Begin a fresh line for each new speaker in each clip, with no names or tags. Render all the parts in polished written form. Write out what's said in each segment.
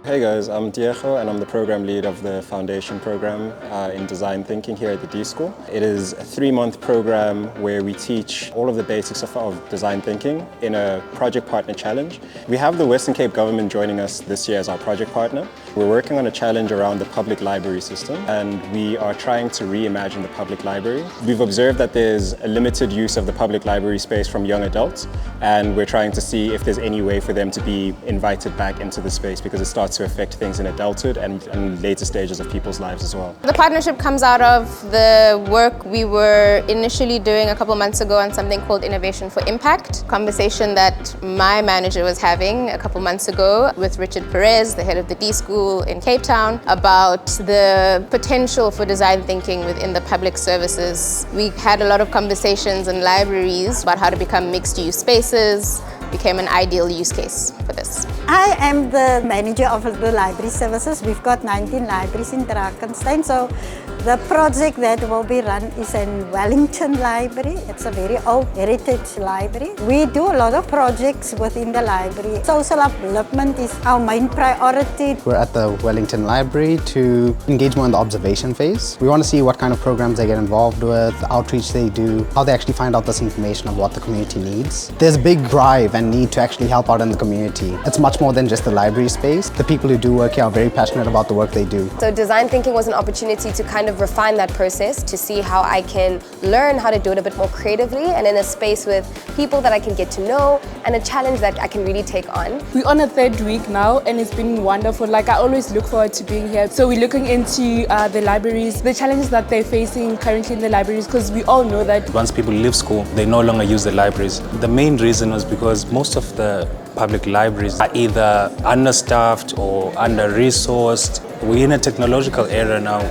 Hey guys, I'm Diego and I'm the program lead of the foundation program in design thinking here at the D School. It is a 3-month program where we teach all of the basics of design thinking in a project partner challenge. We have the Western Cape government joining us this year as our project partner. We're working on a challenge around the public library system and we are trying to reimagine the public library. We've observed that there's a limited use of the public library space from young adults and we're trying to see if there's any way for them to be invited back into the space because it starts to affect things in adulthood and later stages of people's lives as well.
The partnership comes out of the work we were initially doing a couple months ago on something called Innovation for Impact, conversation that my manager was having a couple months ago with Richard Perez, the head of the D School in Cape Town, about the potential for design thinking within the public services. We had a lot of conversations in libraries about how to become mixed-use spaces, became an ideal use case for this.
I am the manager of the library services. We've got 19 libraries in Drakenstein. So the project that will be run is in Wellington library. It's a very old heritage library. We do a lot of projects within the library. Social upliftment is our main priority.
We're at the Wellington library to engage more in the observation phase. We want to see what kind of programs they get involved with, the outreach they do, how they actually find out this information of what the community needs. There's a big drive and need to actually help out in the community. It's much more than just the library space. The people who do work here are very passionate about the work they do.
So design thinking was an opportunity to kind of refine that process, to see how I can learn how to do it a bit more creatively and in a space with people that I can get to know and a challenge that I can really take on.
We're on a 3rd week now and it's been wonderful. Like, I always look forward to being here. So we're looking into the libraries, the challenges that they're facing currently in the libraries, because we all know that
once people leave school, they no longer use the libraries. The main reason was because most of the public libraries are either understaffed or under-resourced. We're in a technological era now,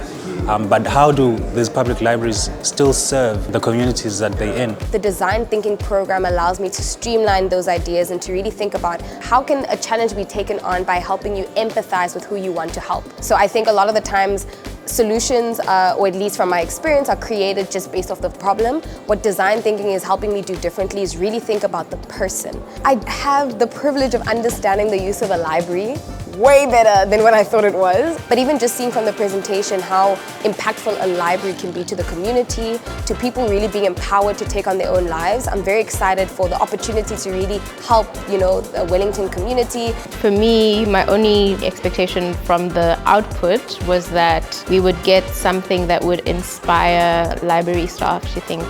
but how do these public libraries still serve the communities that they're in?
The design thinking program allows me to streamline those ideas and to really think about how can a challenge be taken on by helping you empathize with who you want to help. So I think a lot of the times solutions, or at least from my experience, are created just based off the problem. What design thinking is helping me do differently is really think about the person. I have the privilege of understanding the use of a library way better than what I thought it was. But even just seeing from the presentation how impactful a library can be to the community, to people really being empowered to take on their own lives, I'm very excited for the opportunity to really help, the Wellington community.
For me, my only expectation from the output was that we would get something that would inspire library staff to think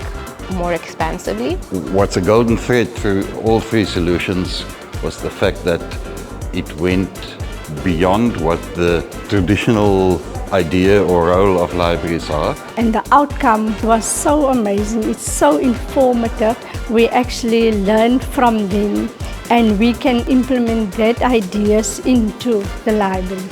more expansively.
What's a golden thread through all 3 solutions was the fact that it went beyond what the traditional idea or role of libraries are.
And the outcome was so amazing. It's so informative. We actually learned from them and we can implement that ideas into the library.